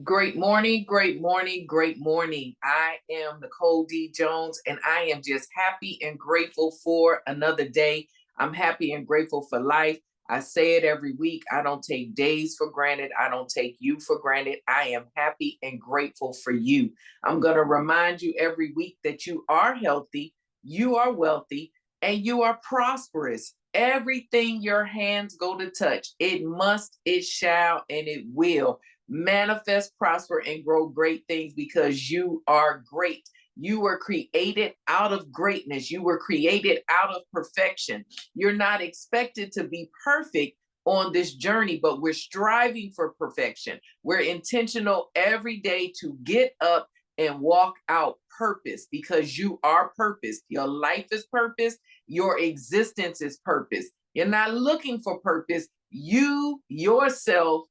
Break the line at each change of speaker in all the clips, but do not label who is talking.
Great morning, great morning, great morning. I am Nicole D. Jones, and I am just happy and grateful for another day. I'm happy and grateful for life. I say it every week. I don't take days for granted. I don't take you for granted. I am happy and grateful for you. I'm going to remind you every week that you are healthy, you are wealthy, and you are prosperous. Everything your hands go to touch, it must, it shall, and it will manifest, prosper, and grow great things because you are great. You were created out of greatness. You were created out of perfection. You're not expected to be perfect on this journey, but we're striving for perfection. We're intentional every day to get up and walk out purpose because you are purpose. Your life is purpose. Your existence is purpose. You're not looking for purpose. You yourself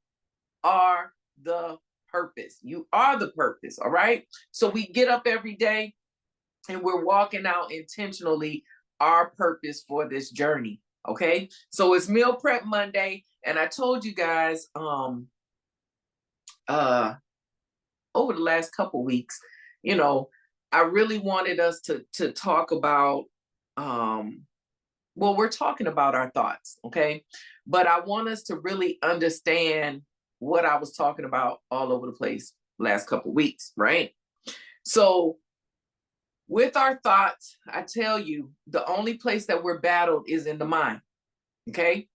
are the purpose. You are the purpose. All right. So we get up every day and we're walking out intentionally our purpose for this journey. Okay. So it's Meal Prep Monday. And I told you guys over the last couple weeks, you know, I really wanted us to talk about we're talking about our thoughts, okay? But I want us to really understand what I was talking about all over the place last couple weeks, right? So with our thoughts, I tell you, the only place that we're battled is in the mind, okay?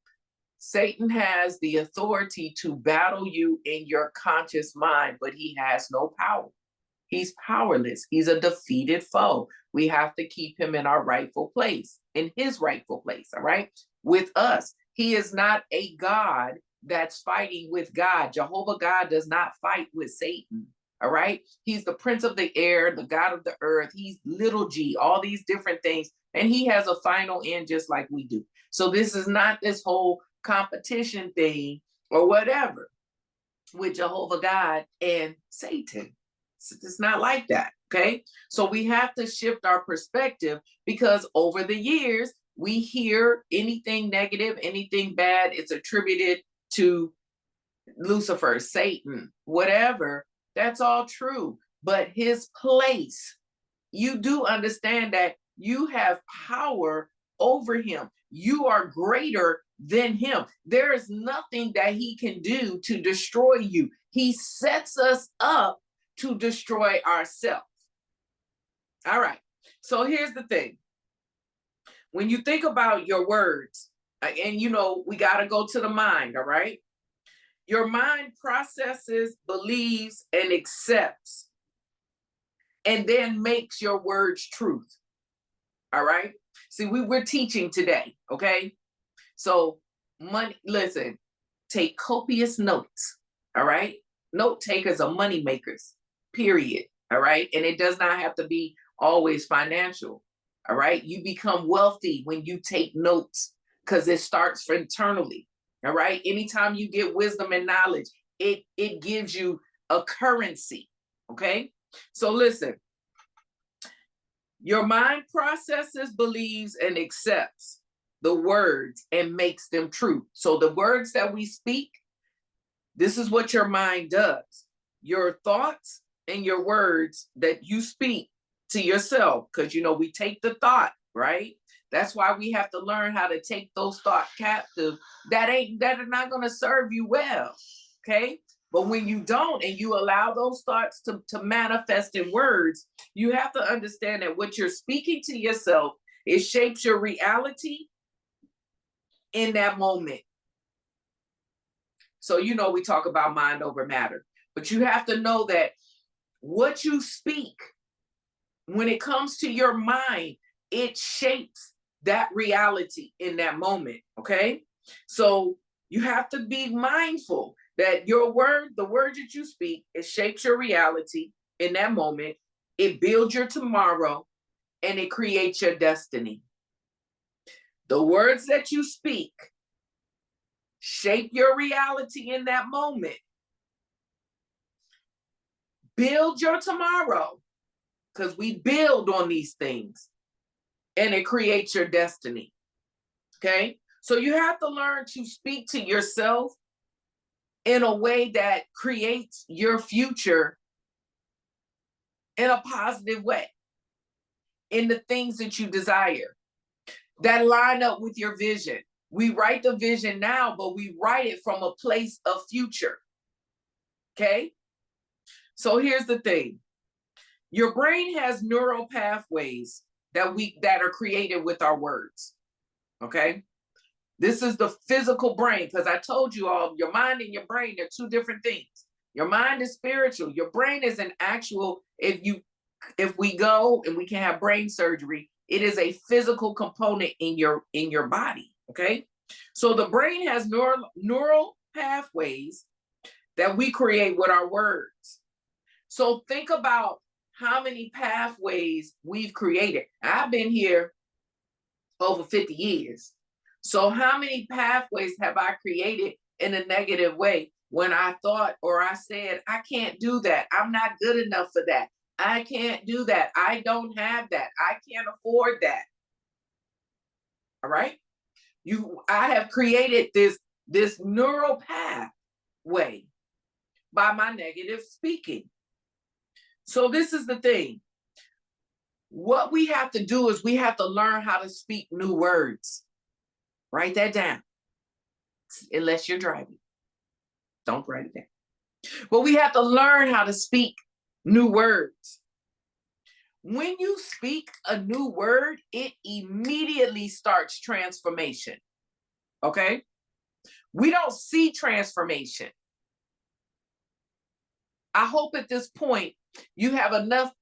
Satan has the authority to battle you in your conscious mind, but he has no power. He's powerless. He's a defeated foe. We have to keep him in our rightful place, in his rightful place, all right? With us. He is not a God that's fighting with God. Jehovah God does not fight with Satan, all right? He's the prince of the air, the God of the earth. He's little g, all these different things. And he has a final end just like we do. So this is not this whole competition thing or whatever with Jehovah God and Satan. It's not like that, okay? So we have to shift our perspective because over the years, we hear anything negative, anything bad, it's attributed to Lucifer, Satan, whatever. That's all true. But his place, you do understand that you have power over him. You are greater than him. There is nothing that he can do to destroy you. He sets us up to destroy ourselves. All right. So here's the thing. When you think about your words, and we got to go to the mind, all right? Your mind processes, believes, and accepts, and then makes your words truth. All right. See, we're teaching today. Okay. So listen, take copious notes. All right. Note takers are money makers, period. All right. And it does not have to be always financial. All right. You become wealthy when you take notes because it starts internally. All right. Anytime you get wisdom and knowledge, it gives you a currency. Okay. So listen, your mind processes, believes, and accepts the words and makes them true. So the words that we speak, this is what your mind does. Your thoughts and your words that you speak to yourself, because we take the thought, right? That's why we have to learn how to take those thoughts captive that are not going to serve you well. Okay. But when you don't and you allow those thoughts to manifest in words, you have to understand that what you're speaking to yourself, it shapes your reality in that moment. So, we talk about mind over matter, but you have to know that what you speak, when it comes to your mind, it shapes that reality in that moment. Okay. So you have to be mindful that the words that you speak, it shapes your reality in that moment. It builds your tomorrow and it creates your destiny. The words that you speak shape your reality in that moment. Build your tomorrow because we build on these things and it creates your destiny. Okay. So you have to learn to speak to yourself in a way that creates your future in a positive way, in the things that you desire that line up with your vision. We write the vision now, but we write it from a place of future. Okay? So here's the thing. Your brain has neural pathways that are created with our words. Okay? This is the physical brain, because I told you all, your mind and your brain are two different things. Your mind is spiritual. Your brain is an actual, if we go and we can have brain surgery, it is a physical component in your body. Okay? So the brain has neural pathways that we create with our words. So think about how many pathways we've created. I've been here over 50 years. So how many pathways have I created in a negative way when I thought or I said, I can't do that. I'm not good enough for that. I can't do that. I don't have that. I can't afford that. All right? I have created this neural pathway by my negative speaking. So this is the thing. What we have to do is we have to learn how to speak new words. Write that down. Unless you're driving. Don't write it down. But we have to learn how to speak new words. When you speak a new word, it immediately starts transformation. Okay? We don't see transformation. I hope at this point you have enough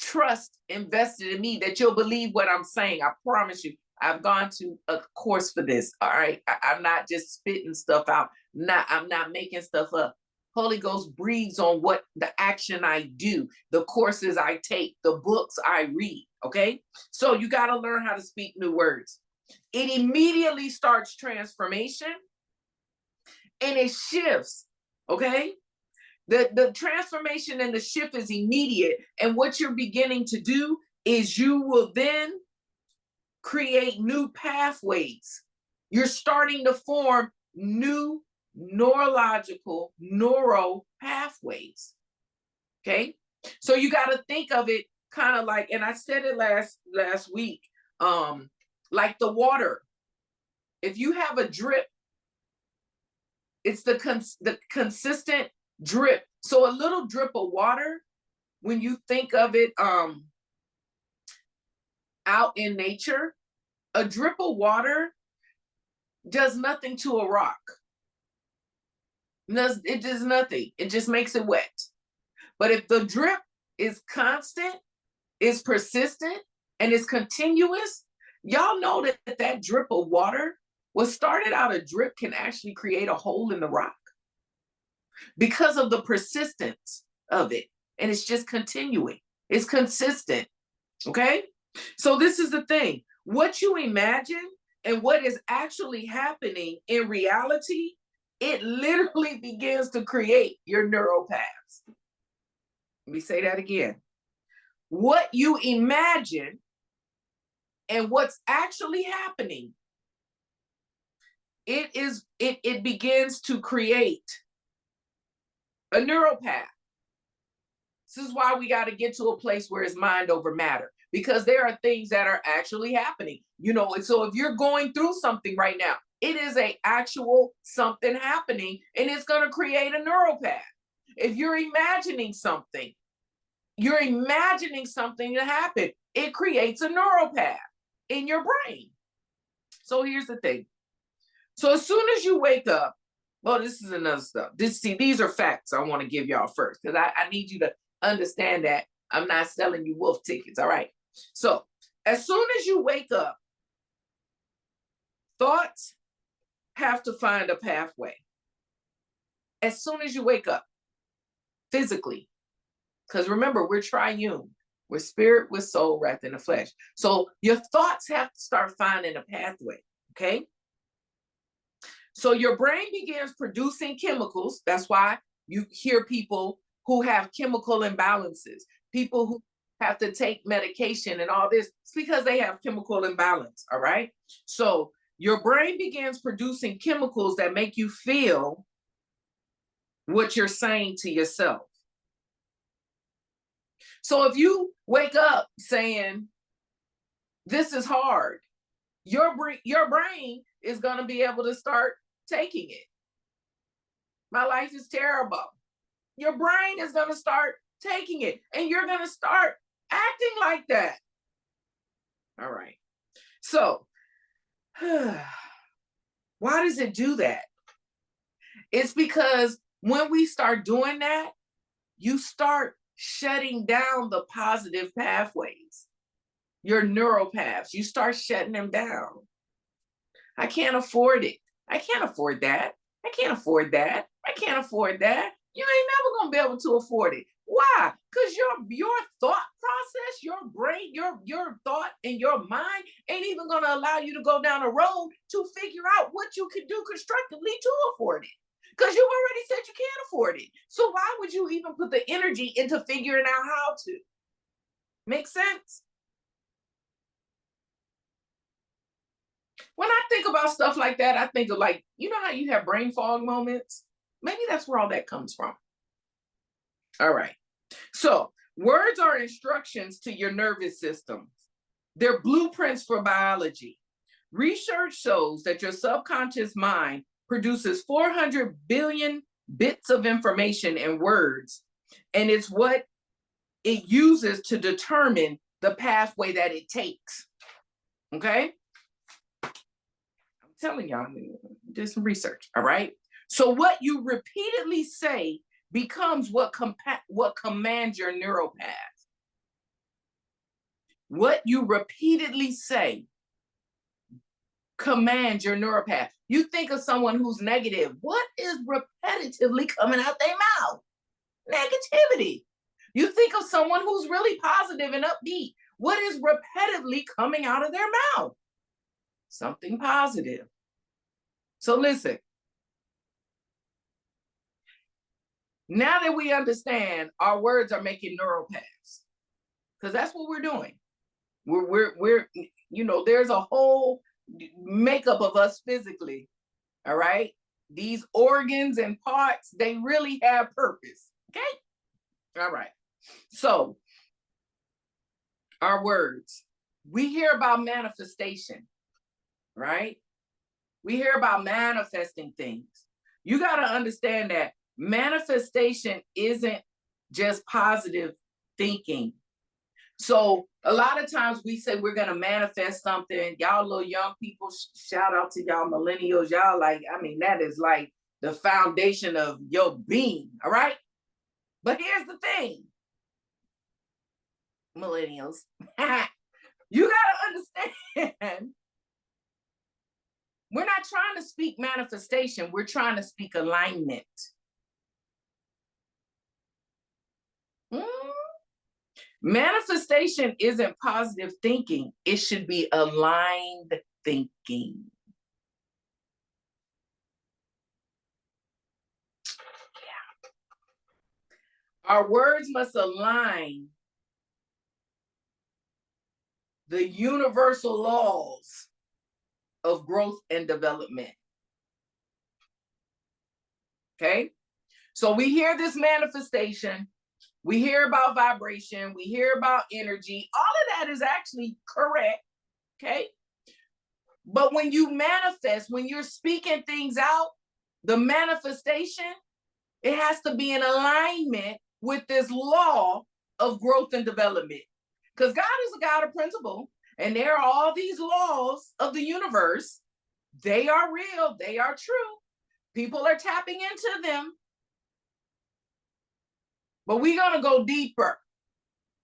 trust invested in me that you'll believe what I'm saying. I promise you. I've gone to a course for this. All right. I'm not just spitting stuff out. I'm not making stuff up. Holy Ghost breathes on what the action I do, the courses I take, the books I read. Okay. So you got to learn how to speak new words. It immediately starts transformation and it shifts. Okay. The transformation and the shift is immediate. And what you're beginning to do is you will then create new pathways. You're starting to form new neural pathways. Okay? So you got to think of it kind of like, and I said it last week, like the water. If you have a drip, it's the consistent drip. So a little drip of water, when you think of it out in nature, a drip of water does nothing to a rock. It does nothing. It just makes it wet. But if the drip is constant, is persistent, and is continuous, y'all know that drip of water, what started out a drip can actually create a hole in the rock because of the persistence of it. And it's just continuing. It's consistent. Okay? So this is the thing. What you imagine and what is actually happening in reality, it literally begins to create your neural paths. Let me say that again. What you imagine and what's actually happening, it begins to create a neural path. This is why we got to get to a place where it's mind over matter, because there are things that are actually happening. You know, and so if you're going through something right now, it is a actual something happening, and it's going to create a neural path. If you're imagining something to happen, it creates a neural path in your brain. So here's the thing. So as soon as you wake up, well, this is another stuff. These are facts I want to give y'all first, because I need you to understand that I'm not selling you wolf tickets, all right? So as soon as you wake up, thoughts have to find a pathway. As soon as you wake up, physically, because remember, we're triune. We're spirit, we're soul, wrapped in the flesh. So your thoughts have to start finding a pathway, okay? So your brain begins producing chemicals. That's why you hear people who have chemical imbalances, people who have to take medication and all this. It's because they have chemical imbalance, all right? So your brain begins producing chemicals that make you feel what you're saying to yourself. So if you wake up saying, this is hard, your brain is going to be able to start taking it. My life is terrible. Your brain is going to start taking it, and you're going to start acting like that. All right. So why does it do that? It's because when we start doing that, you start shutting down the positive pathways, your neural paths. You start shutting them down. I can't afford it. I can't afford that. I can't afford that. I can't afford that. You ain't never gonna be able to afford it. Why? Because your thought process, your brain, your thought and your mind ain't even gonna allow you to go down a road to figure out what you can do constructively to afford it. Because you already said you can't afford it. So why would you even put the energy into figuring out how to? Make sense? When I think about stuff like that, I think of, like, you know how you have brain fog moments? Maybe that's where all that comes from. All right. So words are instructions to your nervous system. They're blueprints for biology. Research shows that your subconscious mind produces 400 billion bits of information in words, and it's what it uses to determine the pathway that it takes. Okay? I'm telling y'all, did some research, all right? So what you repeatedly say becomes what commands your neural path. What you repeatedly say commands your neural path. You think of someone who's negative. What is repetitively coming out their mouth? Negativity. You think of someone who's really positive and upbeat. What is repetitively coming out of their mouth? Something positive. So listen. Now that we understand our words are making neural paths, because that's what we're doing. We're you know, there's a whole makeup of us physically. All right. These organs and parts, they really have purpose. Okay. All right. So our words, we hear about manifestation, right? We hear about manifesting things. You got to understand that manifestation isn't just positive thinking. So a lot of times we say we're going to manifest something. Y'all little young people, shout out to y'all millennials. Y'all like, I mean, that is like the foundation of your being. All right. But here's the thing. Millennials, you got to understand, we're not trying to speak manifestation. We're trying to speak alignment. Manifestation isn't positive thinking. It should be aligned thinking. Yeah. Our words must align the universal laws of growth and development. Okay? So we hear this manifestation. We hear about vibration. We hear about energy. All of that is actually correct. Okay? But when you manifest, when you're speaking things out, the manifestation, it has to be in alignment with this law of growth and development. Because God is a God of principle, and there are all these laws of the universe. They are real. They are true. People are tapping into them. But we're going to go deeper.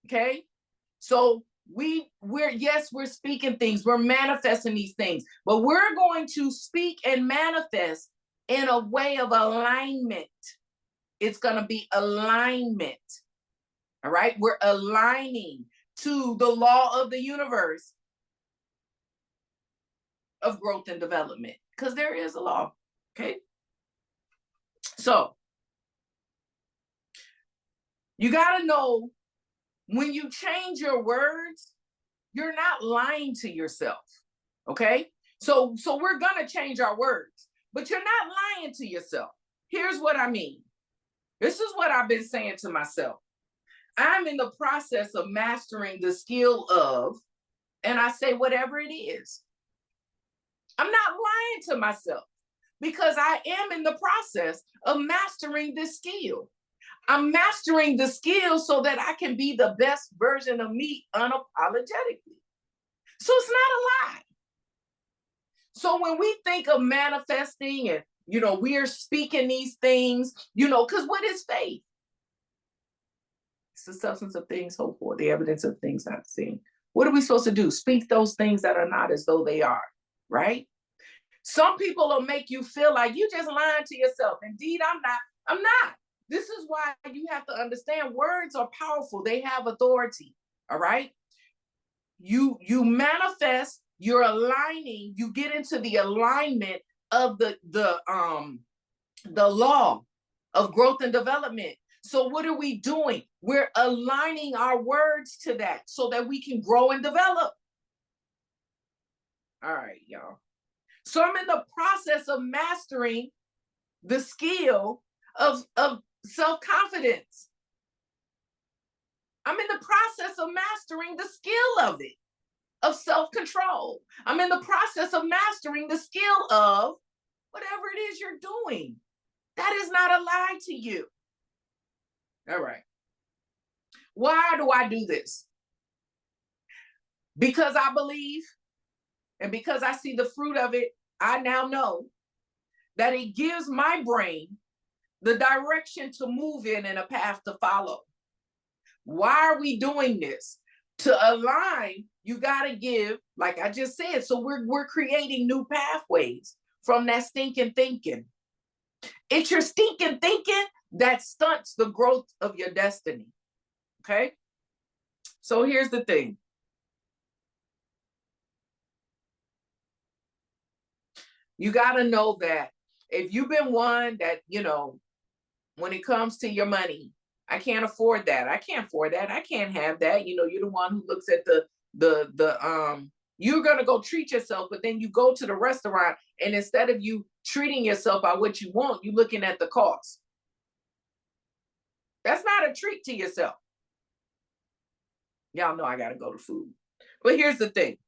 Okay? So we're speaking things. We're manifesting these things. But we're going to speak and manifest in a way of alignment. It's going to be alignment. All right? We're aligning to the law of the universe of growth and development, because there is a law. Okay? So you got to know, when you change your words, you're not lying to yourself. Okay? So we're going to change our words, but you're not lying to yourself. Here's what I mean. This is what I've been saying to myself. I'm in the process of mastering the skill of, and I say whatever it is. I'm not lying to myself because I am in the process of mastering this skill. I'm mastering the skill so that I can be the best version of me unapologetically. So it's not a lie. So when we think of manifesting and, we are speaking these things, because what is faith? It's the substance of things hoped for, the evidence of things not seen. What are we supposed to do? Speak those things that are not as though they are, right? Some people will make you feel like you just lying to yourself. Indeed, I'm not. This is why you have to understand words are powerful. They have authority, all right? You manifest, you're aligning, you get into the alignment of the law of growth and development. So what are we doing? We're aligning our words to that so that we can grow and develop. All right, y'all. So I'm in the process of mastering the skill of self-confidence. I'm in the process of mastering the skill of it, of self-control. I'm in the process of mastering the skill of whatever it is you're doing. That is not a lie to you. All right. Why do I do this? Because I believe, and because I see the fruit of it, I now know that it gives my brain the direction to move in and a path to follow. Why are we doing this? To align, you got to give, like I just said, so we're creating new pathways from that stinking thinking. It's your stinking thinking that stunts the growth of your destiny. Okay? So here's the thing. You got to know that if you've been one that, when it comes to your money, I can't afford that. I can't afford that. I can't have that. You're the one who looks at you're going to go treat yourself, but then you go to the restaurant and instead of you treating yourself by what you want, you're looking at the cost. That's not a treat to yourself. Y'all know I got to go to food. But here's the thing.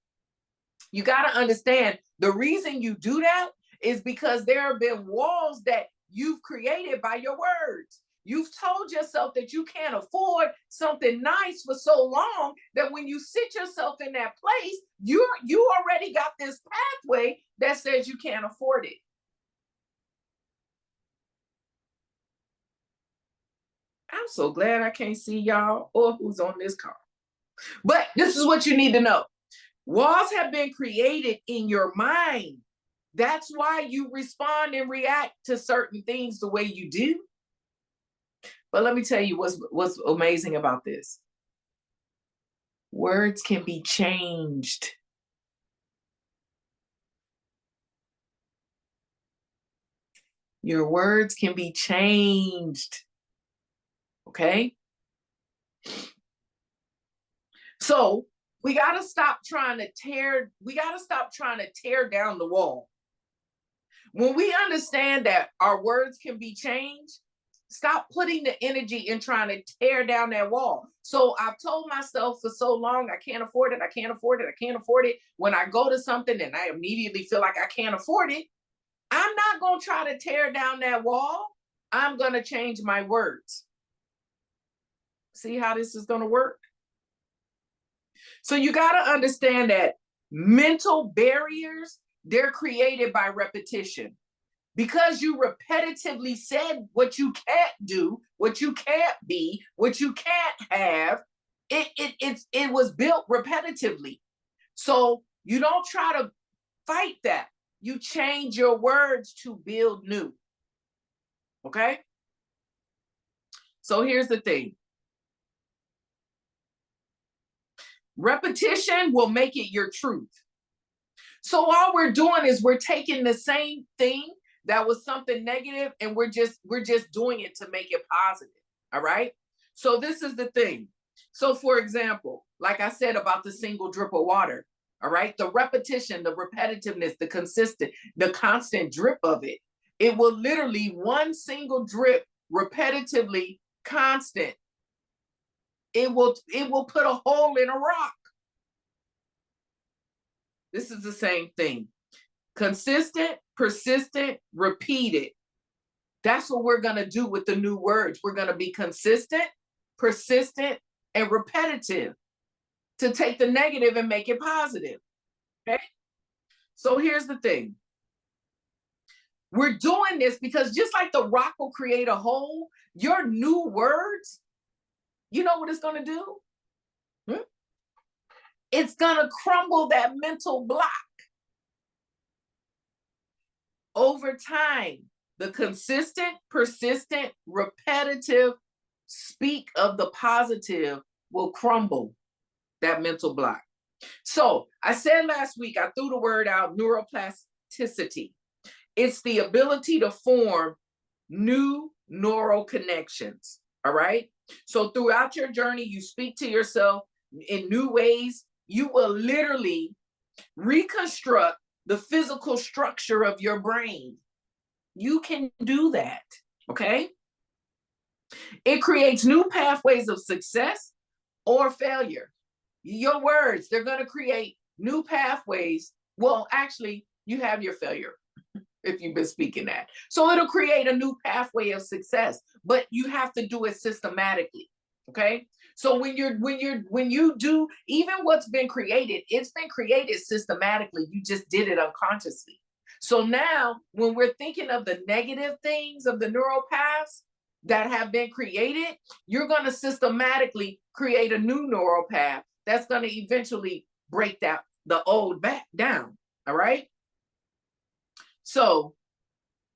You got to understand the reason you do that is because there have been walls that you've created by your words. You've told yourself that you can't afford something nice for so long that when you sit yourself in that place, you already got this pathway that says you can't afford it. I'm so glad I can't see y'all or who's on this call. But this is what you need to know. Walls have been created in your mind. That's why you respond and react to certain things the way you do. But let me tell you what's amazing about this. Words can be changed. Your words can be changed. Okay? So we got to stop trying to tear down the wall. When we understand that our words can be changed, stop putting the energy in trying to tear down that wall. So I've told myself for so long, I can't afford it, I can't afford it, I can't afford it. When I go to something and I immediately feel like I can't afford it, I'm not going to try to tear down that wall. I'm going to change my words. See how this is going to work? So you got to understand that mental barriers, they're created by repetition. Because you repetitively said what you can't do, what you can't be, what you can't have, it was built repetitively. So you don't try to fight that. You change your words to build new. Okay? So here's the thing. Repetition will make it your truth. So all we're doing is we're taking the same thing that was something negative and we're just doing it to make it positive. All right? So this is the thing. So for example, like I said about the single drip of water, all right? The repetition, the repetitiveness, the constant drip of it, it will literally one single drip repetitively, constant, it will put a hole in a rock. This is the same thing. Consistent, persistent, repeated. That's what we're going to do with the new words. We're going to be consistent, persistent, and repetitive to take the negative and make it positive. Okay? So here's the thing. We're doing this because just like the rock will create a hole, your new words, you know what it's going to do? It's going to crumble that mental block. Over time, the consistent, persistent, repetitive speak of the positive will crumble that mental block. So I said last week, I threw the word out, neuroplasticity. It's the ability to form new neural connections, all right? So throughout your journey, you speak to yourself in new ways. You will literally reconstruct the physical structure of your brain. You can do that, okay? It creates new pathways of success or failure. Your words, they're going to create new pathways. Well, actually, you have your failure if you've been speaking that. So it'll create a new pathway of success, but you have to do it systematically, okay? So when you do even what's been created, it's been created systematically. You just did it unconsciously. So now when we're thinking of the negative things of the neural paths that have been created, you're going to systematically create a new neural path that's going to eventually break that the old back down. All right. So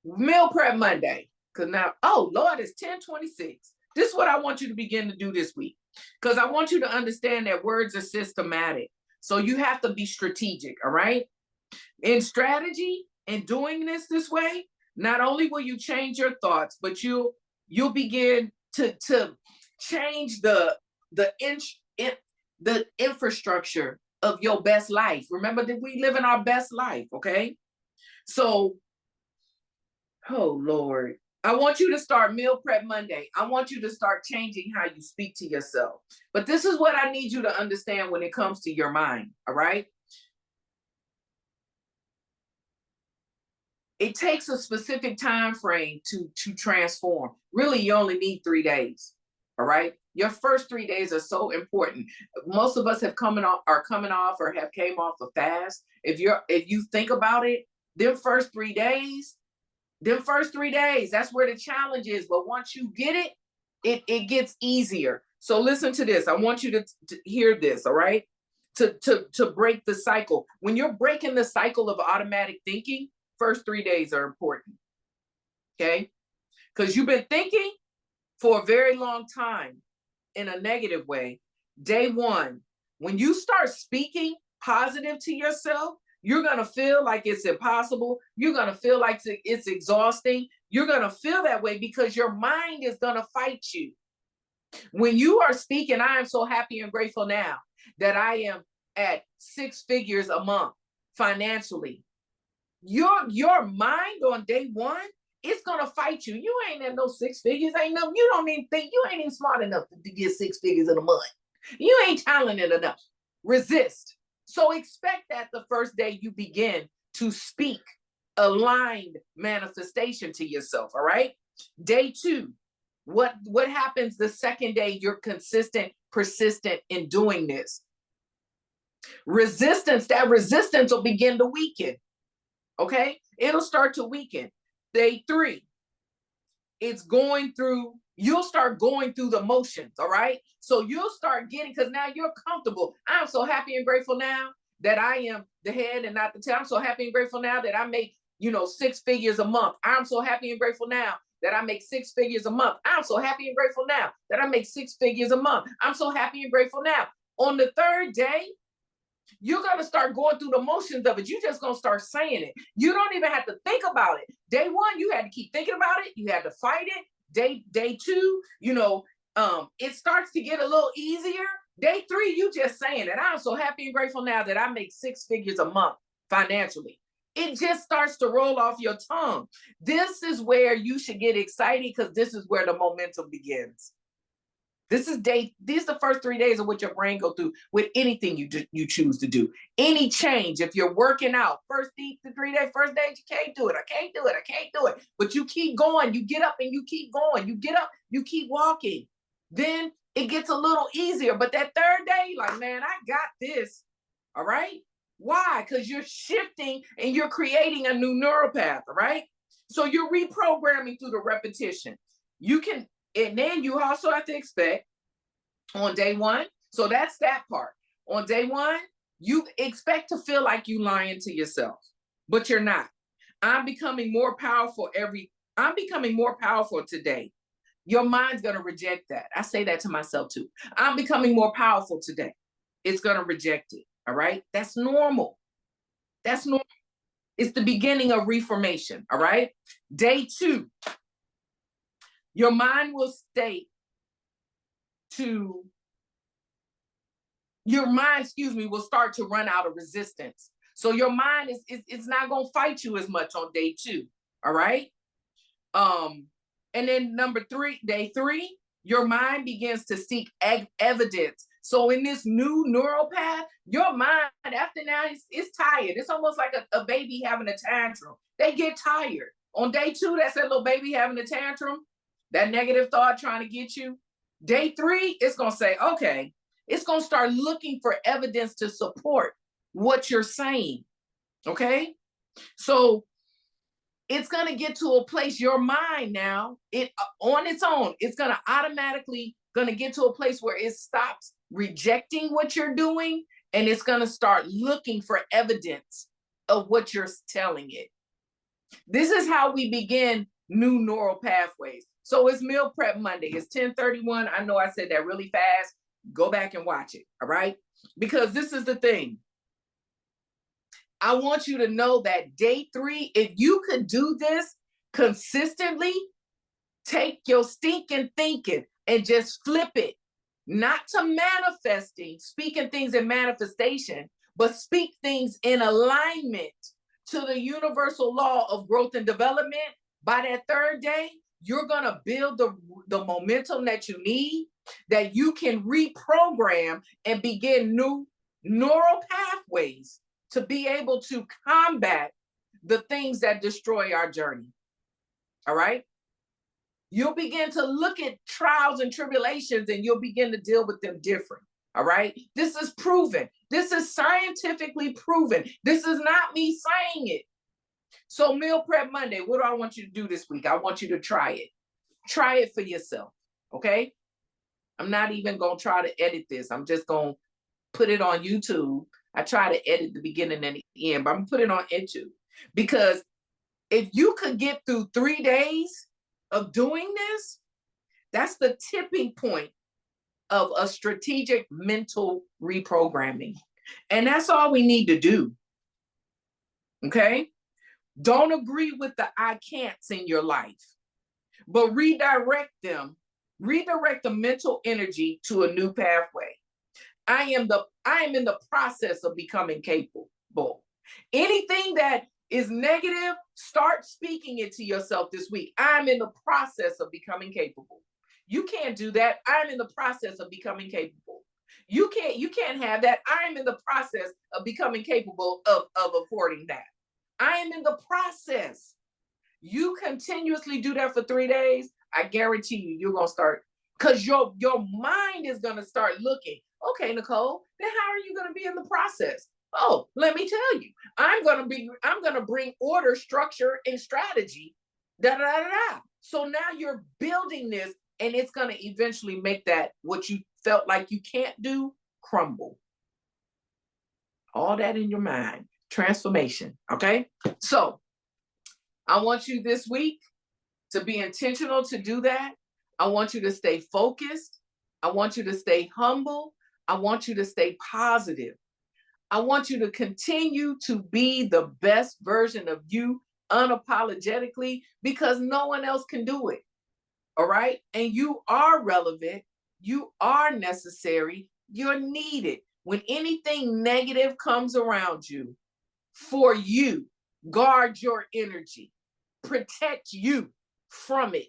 meal prep Monday, because now, oh Lord, it's 10:26. This is what I want you to begin to do this week, because I want you to understand that words are systematic. So you have to be strategic. All right. In strategy, in doing this way, not only will you change your thoughts, but you'll begin to change the infrastructure of your best life. Remember that we live in our best life, okay? So, oh Lord, I want you to start Meal Prep Monday. I want you to start changing how you speak to yourself. But this is what I need you to understand when it comes to your mind, all right? It takes a specific time frame to transform. Really, you only need 3 days. All right. Your first 3 days are so important. Most of us are coming off or have came off a fast. If you think about it, them first 3 days, that's where the challenge is. But once you get it, it gets easier. So listen to this. I want you to hear this. All right. To break the cycle. When you're breaking the cycle of automatic thinking, first 3 days are important, okay? Because you've been thinking for a very long time in a negative way. Day one, when you start speaking positive to yourself, you're going to feel like it's impossible. You're going to feel like it's exhausting. You're going to feel that way because your mind is going to fight you. When you are speaking, I am so happy and grateful now that I am at 6 figures a month financially. Your mind on day one, it's gonna fight you. You ain't at no 6 figures. You don't even think you ain't even smart enough to get 6 figures in a month. You ain't talented enough. Resist. So expect that the first day you begin to speak aligned manifestation to yourself. All right. Day two, what happens the second day you're consistent, persistent in doing this? That resistance will begin to weaken. Okay, it'll start to weaken. Day three, you'll start going through the motions, all right? So you'll start getting, because now you're comfortable. I'm so happy and grateful now that I am the head and not the tail. I'm so happy and grateful now that I make, 6 figures a month. I'm so happy and grateful now that I make 6 figures a month. I'm so happy and grateful now that I make 6 figures a month. I'm so happy and grateful now. On the third day, you're going to start going through the motions of it. You're just going to start saying it. You don't even have to think about it. Day one, you had to keep thinking about it. You had to fight it. Day two, it starts to get a little easier. Day three, you just saying it. I'm so happy and grateful now that I make 6 figures a month financially. It just starts to roll off your tongue. This is where you should get excited, because this is where the momentum begins. These are the first 3 days of what your brain go through with anything you choose to do. Any change, if you're working out, first 3 days, first day, you can't do it. I can't do it. I can't do it. But you keep going. You get up and you keep going. You get up, you keep walking. Then it gets a little easier. But that third day, you're like, man, I got this. All right. Why? Because you're shifting and you're creating a new neural path. All right. So you're reprogramming through the repetition. And then you also have to expect on day one. So that's that part. On day one, you expect to feel like you lying to yourself, but you're not. I'm becoming more powerful today. Your mind's going to reject that. I say that to myself too. I'm becoming more powerful today. It's going to reject it. All right. That's normal. That's normal. It's the beginning of reformation. All right. Day two. Your mind will state to, will start to run out of resistance. So your mind is not going to fight you as much on day two. All right. And then day three, your mind begins to seek evidence. So in this new neural path, your mind after now is tired. It's almost like a baby having a tantrum. They get tired. On day two, that's that little baby having a tantrum. That negative thought trying to get you. Day three, it's going to say, okay, it's going to start looking for evidence to support what you're saying. Okay. So it's going to get to a place, your mind now, on its own, it's going to automatically get to a place where it stops rejecting what you're doing. And it's going to start looking for evidence of what you're telling it. This is how we begin new neural pathways. So it's Meal Prep Monday. It's 10:31. I know I said that really fast. Go back and watch it. All right. Because this is the thing. I want you to know that day three, if you could do this consistently, take your stinking thinking and just flip it, not to manifesting, speaking things in manifestation, but speak things in alignment to the universal law of growth and development. By that third day, you're going to build the momentum that you need, that you can reprogram and begin new neural pathways to be able to combat the things that destroy our journey. All right. You'll begin to look at trials and tribulations and you'll begin to deal with them different. All right. This is proven. This is scientifically proven. This is not me saying it. So Meal Prep Monday, what do I want you to do this week? I want you to try it. Try it for yourself. Okay. I'm not even going to try to edit this. I'm just going to put it on YouTube. I try to edit the beginning and the end, but I'm going to put it on YouTube, because if you could get through 3 days of doing this, that's the tipping point of a strategic mental reprogramming. And that's all we need to do. Okay. Don't agree with the I can'ts in your life, but redirect the mental energy to a new pathway. I am in the process of becoming capable. Anything that is negative, start speaking it to yourself this week. I'm in the process of becoming capable. You can't do that. I'm in the process of becoming capable. You can't have that. I'm in the process of becoming capable of affording that. I am in the process. You continuously do that for 3 days, I guarantee you're going to start, because your mind is going to start looking, okay, Nicole, then how are you going to be in the process? Oh, let me tell you, I'm going to bring order, structure, and strategy, So now you're building this, and it's going to eventually make that what you felt like you can't do crumble. All that in your mind. Transformation. Okay. So I want you this week to be intentional to do that. I want you to stay focused. I want you to stay humble. I want you to stay positive. I want you to continue to be the best version of you unapologetically, because no one else can do it. All right. And you are relevant. You are necessary. You're needed. When anything negative comes around you, for you, Guard your energy. Protect you from it.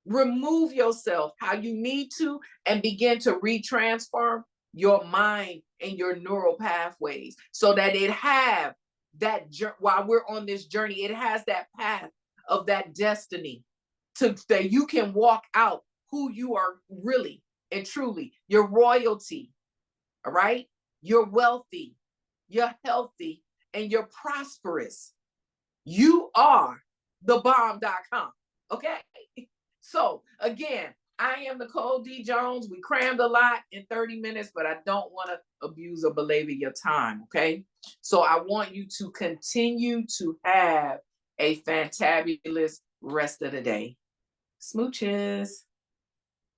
Remove yourself how you need to and begin to retransform your mind and your neural pathways so that it have that, while we're on this journey, it has that path of that destiny to that you can walk out who you are really and truly, your royalty. All right. You're wealthy, you're healthy, and you're prosperous. You are the bomb.com. Okay. So again, I am Nicole D. Jones. We crammed a lot in 30 minutes, but I don't want to abuse or belabor your time. Okay. So I want you to continue to have a fantabulous rest of the day. Smooches.